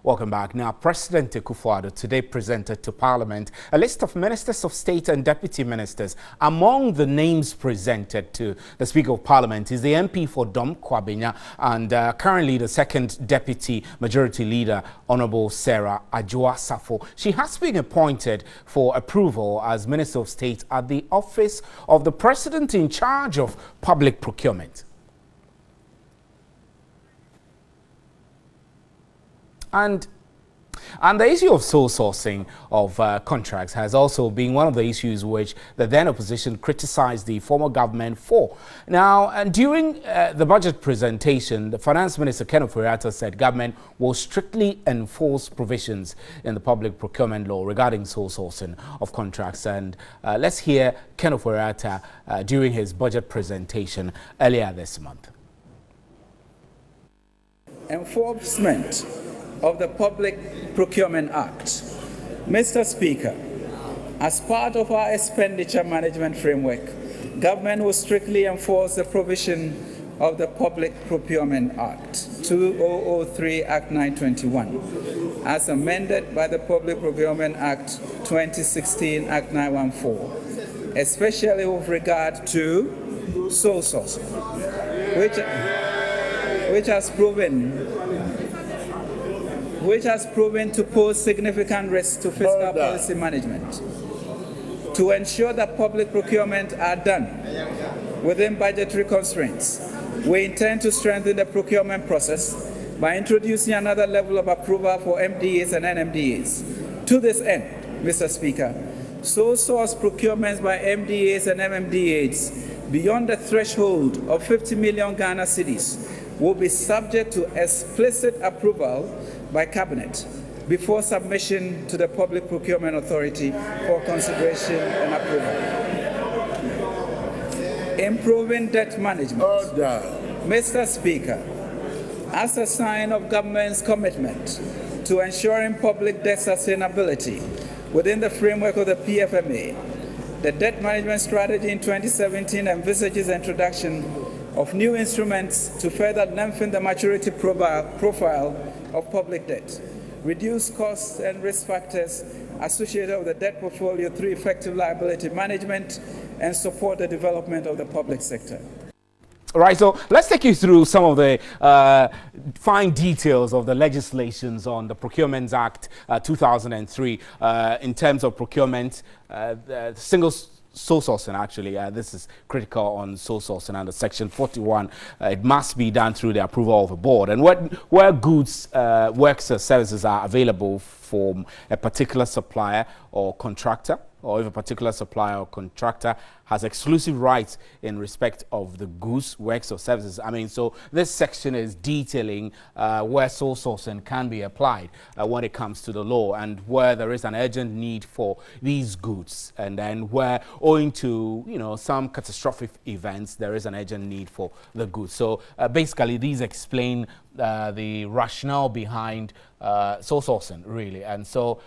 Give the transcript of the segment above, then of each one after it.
Welcome back. Now, President Akufo-Addo today presented to Parliament a list of ministers of state and deputy ministers. Among the names presented to the Speaker of Parliament is the MP for Dom Kwabena and currently the second deputy majority leader, Honorable Sarah Adwoa-Safo. She has been appointed for approval as Minister of State at the office of the President in charge of public procurement. And the issue of sole sourcing of contracts has also been one of the issues which the then opposition criticized the former government for. Now, and during the budget presentation, the Finance Minister, Ken Ofori-Atta, said government will strictly enforce provisions in the public procurement law regarding sole sourcing of contracts. And let's hear Ken Ofori-Atta during his budget presentation earlier this month. Enforcement of the Public Procurement Act. Mr. Speaker, as part of our expenditure management framework, government will strictly enforce the provision of the Public Procurement Act 2003 Act 921 as amended by the Public Procurement Act 2016 Act 914, especially with regard to sole sourcing, which has proven to pose significant risks to fiscal policy management. To ensure that public procurement are done within budgetary constraints, we intend to strengthen the procurement process by introducing another level of approval for MDAs and NMDAs. To this end, Mr. Speaker, sole source procurements by MDAs and MMDAs beyond the threshold of 50 million Ghana cedis will be subject to explicit approval by Cabinet before submission to the Public Procurement Authority for consideration and approval. Improving debt management. Mr. Speaker, as a sign of government's commitment to ensuring public debt sustainability within the framework of the PFMA, the debt management strategy in 2017 envisages the introduction of new instruments to further lengthen the maturity profile of public debt, reduce costs and risk factors associated with the debt portfolio through effective liability management, and support the development of the public sector. All right, so let's take you through some of the fine details of the legislations on the Procurement Act 2003 in terms of procurement, single sole sourcing. Actually, this is critical on sole sourcing under Section 41. It must be done through the approval of a board. And where goods, works or services are available from a particular supplier or contractor, or if a particular supplier or contractor has exclusive rights in respect of the goods, works or services. I mean, so this section is detailing where sole sourcing can be applied when it comes to the law, and where there is an urgent need for these goods, and then where, owing to some catastrophic events, there is an urgent need for the goods. So basically, these explain the rationale behind sole sourcing, really. And so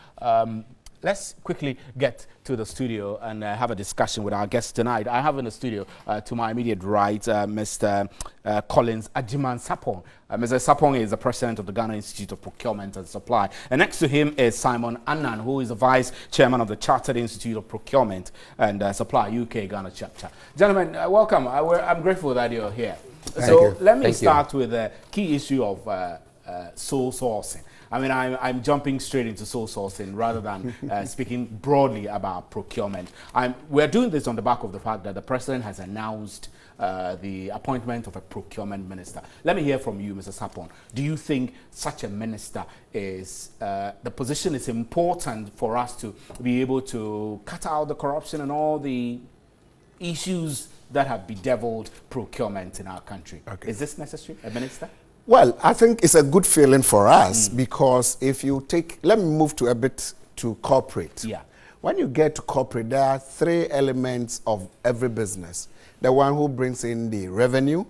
let's quickly get to the studio and have a discussion with our guest tonight. I have in the studio to my immediate right Mr. Collins Agyemang-Sarpong. Mr. Sarpong is the president of the Ghana Institute of Procurement and Supply. And next to him is Simon Annan, who is the vice chairman of the Chartered Institute of Procurement and Supply, UK Ghana chapter. Gentlemen, welcome. I'm grateful that you're here. So let me start with the key issue of sole sourcing. I mean, I'm jumping straight into sole sourcing rather than speaking broadly about procurement. We're doing this on the back of the fact that the president has announced the appointment of a procurement minister. Let me hear from you, Mr. Sarpong. Do you think such a minister is, the position is important for us to be able to cut out the corruption and all the issues that have bedeviled procurement in our country? Okay. Is this necessary, a minister? Well, I think it's a good feeling for us because if you take, let me move to a bit to corporate. Yeah. When you get to corporate, there are three elements of every business. The one who brings in the revenue,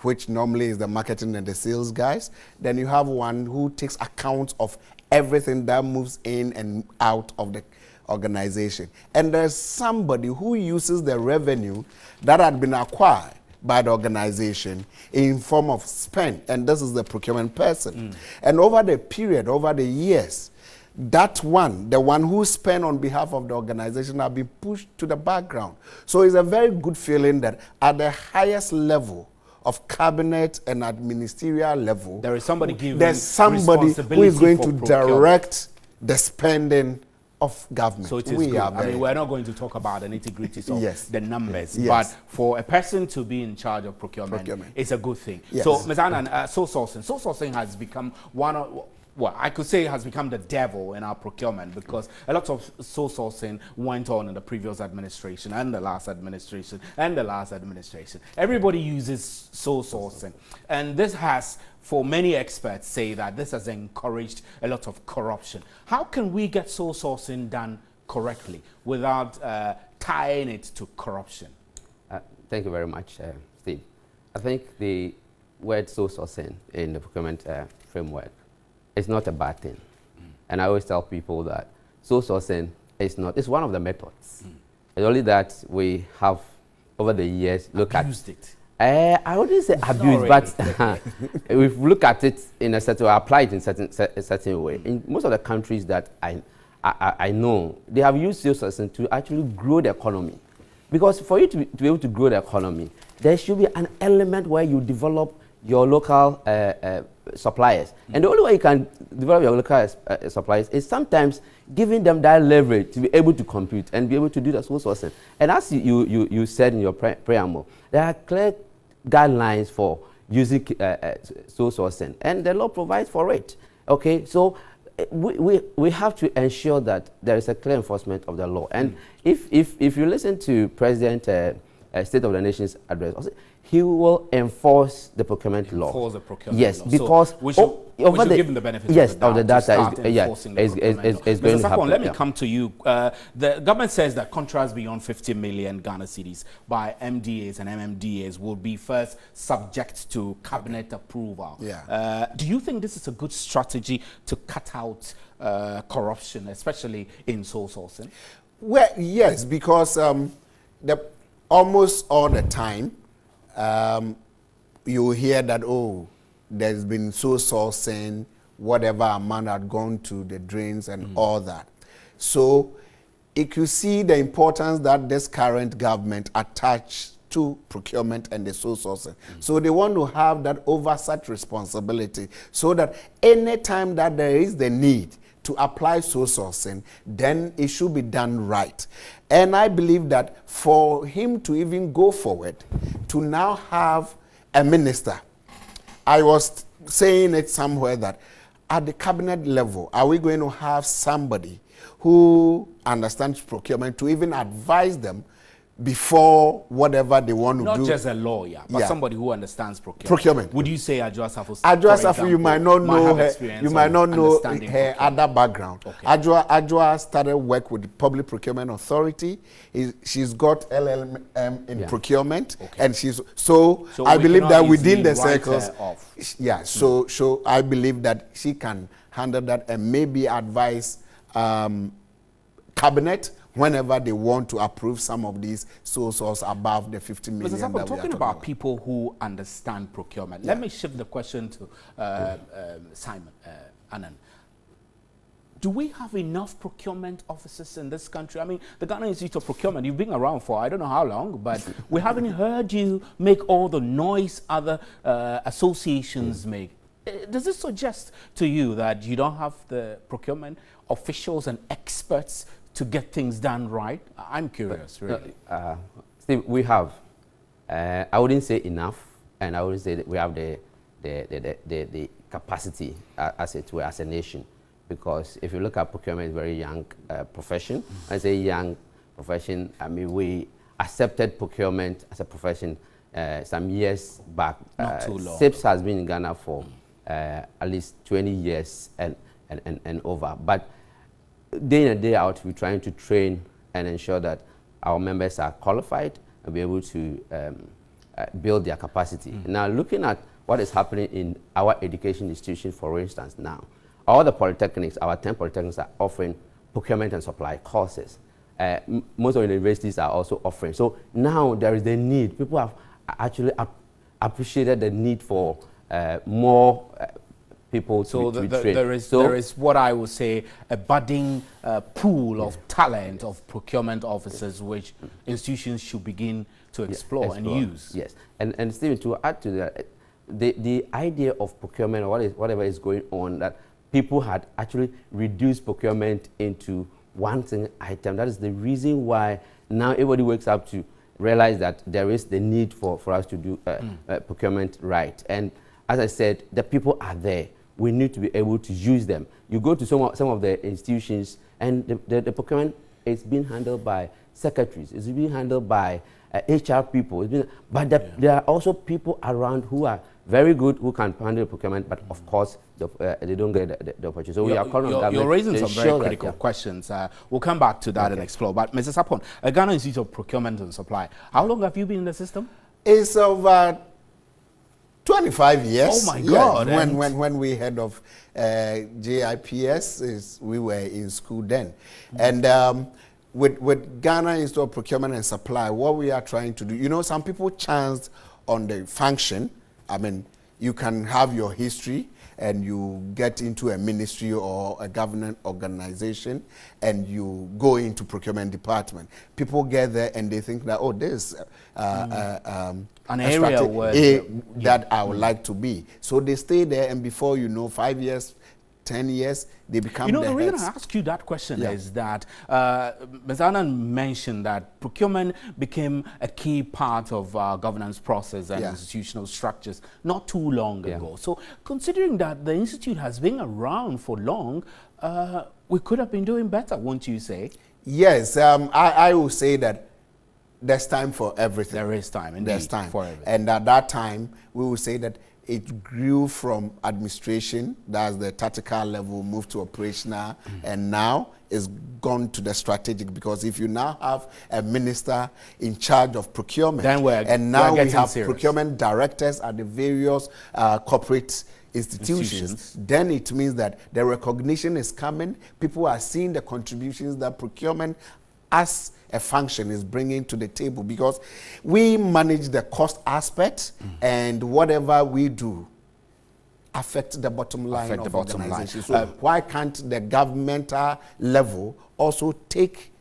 which normally is the marketing and the sales guys. Then you have one who takes account of everything that moves in and out of the organization. And there's somebody who uses the revenue that had been acquired by the organization in form of spend, and this is the procurement person. And over the period, over the years, that one, the one who spent on behalf of the organization, have been pushed to the background. So it's a very good feeling that at the highest level of cabinet and at ministerial level, there is somebody giving there's somebody who is going to direct the spending of government. So it is good. I mean, we're not going to talk about the nitty-gritties of the numbers, Yes. but for a person to be in charge of procurement. It's a good thing. Yes. So, Ms. Annan, sole sourcing has become one of, well, I could say it has become the devil in our procurement, because a lot of sole sourcing went on in the previous administration and the last administration and the last administration. Everybody uses sole sourcing, and this has, for many experts say that this has encouraged a lot of corruption. How can we get sole sourcing done correctly without tying it to corruption? Thank you very much, Steve. I think the word sole sourcing in the procurement framework is not a bad thing. And I always tell people that sole sourcing is not, it's one of the methods. It's only that we have, over the years, abused it. I wouldn't say abuse, but we look at it in a certain way, apply it in a certain way. In most of the countries that I know, they have used sole sourcing to actually grow the economy. Because for you to be able to grow the economy, there should be an element where you develop your local suppliers. And the only way you can develop your local suppliers is sometimes giving them that leverage to be able to compete and be able to do the sole sourcing. And as you said in your preamble, there are clear guidelines for using sole sourcing, and the law provides for it. Okay, so we have to ensure that there is a clear enforcement of the law. And if you listen to President State of the Nation's address, he will enforce the procurement law. Enforce the procurement yes, law. Because so we should give him the benefit of the data. Is going to happen. Let me come to you. The government says that contracts beyond 50 million Ghana cedis by MDAs and MMDAs will be first subject to cabinet approval. Do you think this is a good strategy to cut out corruption, especially in sole sourcing? Well, yes, because almost all the time, you hear that, oh, there's been sole sourcing, whatever amount had gone to the drains and all that. So if you see the importance that this current government attached to procurement and the sole sourcing. So they want to have that oversight responsibility, so that any time that there is the need to apply sole sourcing, then it should be done right. And I believe that for him to even go forward, to now have a minister, I was saying it somewhere that at the cabinet level, are we going to have somebody who understands procurement to even advise them before whatever they want to do? Not just a lawyer, but somebody who understands procurement. Would you say Adjoa Safo? Adjoa Safo, you might not know her, you might not know her other background. Okay. Adjoa started work with the Public Procurement Authority. She's got LLM in procurement, and so I believe that within the circles, so I believe that she can handle that and maybe advise cabinet whenever they want to approve some of these sole source above the 50 million. Mr. Safo, talking about people who understand procurement, let me shift the question to Simon Annan. Do we have enough procurement officers in this country? I mean, the Ghana Institute of Procurement, you've been around for I don't know how long, but we haven't heard you make all the noise other associations make. Does this suggest to you that you don't have the procurement officials and experts to get things done right? I'm curious, really. Steve, we have. I wouldn't say enough, and I wouldn't say that we have the capacity, as it were, as a nation. Because if you look at procurement, it's a very young profession. I say young profession, I mean, we accepted procurement as a profession some years back. Not too long. SIPS has been in Ghana for at least 20 years and over. But day in and day out, we're trying to train and ensure that our members are qualified and be able to build their capacity. Now, looking at what is happening in our education institution, for instance, now, all the polytechnics, our 10 polytechnics are offering procurement and supply courses. Most of the universities are also offering. So now there is the need. People actually appreciated the need for more people to be trained. There is what I would say a budding pool of talent of procurement officers which institutions should begin to explore and use. Yes, and Stephen, to add to that, the idea of procurement or whatever is going on, that people had actually reduced procurement into one single item. That is the reason why now everybody wakes up to realize that there is the need for us to do procurement right. And as I said, the people are there. We need to be able to use them. You go to some of the institutions, and the procurement is being handled by secretaries. It's being handled by HR people. But there are also people around who are very good, who can handle procurement, but of course, they don't get the opportunity. So we are calling on government. You're raising some very critical questions. We'll come back to that and explore. But Mr. Sapon, Ghana Institute of Procurement and Supply, how long have you been in the system? It's over 25 years. Oh my God! Yeah, when we head of JIPS, we were in school then, and with Ghana Institute of Procurement and Supply, what we are trying to do, you know, some people chance on the function. I mean, you can have your history and you get into a ministry or a government organization and you go into procurement department. People get there and they think that, oh, this is an area where that I would like to be. So they stay there, and before you know, 5 years, 10 years, they become the reason I ask you that question is that Ms. Annan mentioned that procurement became a key part of our governance process and institutional structures not too long ago. So considering that the Institute has been around for long, we could have been doing better, won't you say? Yes, I will say that there's time for everything. There is time, indeed. There's time for everything. And at that time, we will say that it grew from administration, that's the tactical level, moved to operational, and now it's gone to the strategic, because if you now have a minister in charge of procurement, then we have serious. Procurement directors at the various corporate institutions, then it means that the recognition is coming. People are seeing the contributions that procurement as a function is bringing to the table, because we manage the cost aspect, and whatever we do affect the bottom line of the organization. So why can't the governmental level also take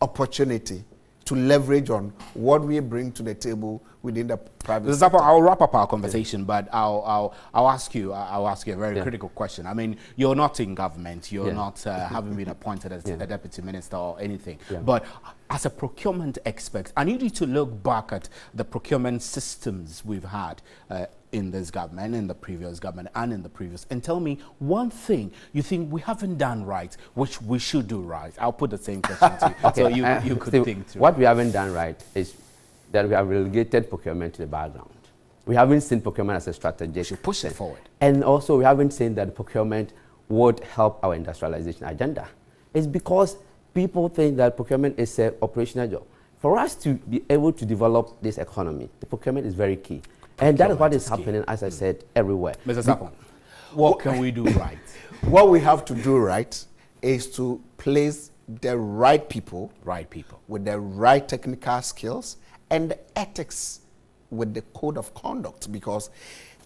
opportunity to leverage on what we bring to the table within the private sector? I'll wrap up our conversation, but I'll ask you a very critical question. I mean, you're not in government, you're not having been appointed as a deputy minister or anything, but as a procurement expert, I need you to look back at the procurement systems we've had in this government, in the previous government, and in the previous, and tell me one thing you think we haven't done right, which we should do right. I'll put the same question to you, so you could think through. What we haven't done right is that we have relegated procurement to the background. We haven't seen procurement as a strategy. We should push it forward. And also, we haven't seen that procurement would help our industrialization agenda. It's because people think that procurement is an operational job. For us to be able to develop this economy, the procurement is very key. And that is what is happening, as I said, everywhere. Mr. Sapon, what can we do right? What we have to do right is to place the right people with the right technical skills and the ethics with the code of conduct, because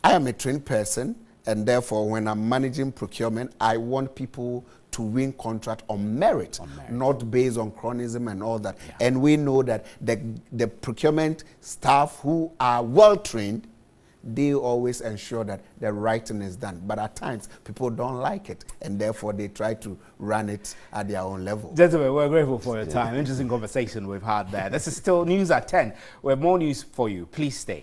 I am a trained person, and therefore when I'm managing procurement, I want people to win contract on merit, not based on chronism and all that. And we know that the procurement staff who are well trained, they always ensure that the right thing is done. But at times, people don't like it, and therefore they try to run it at their own level. Gentlemen, we're grateful for your time. Interesting conversation we've had there. This is still News at 10. We have more news for you. Please stay.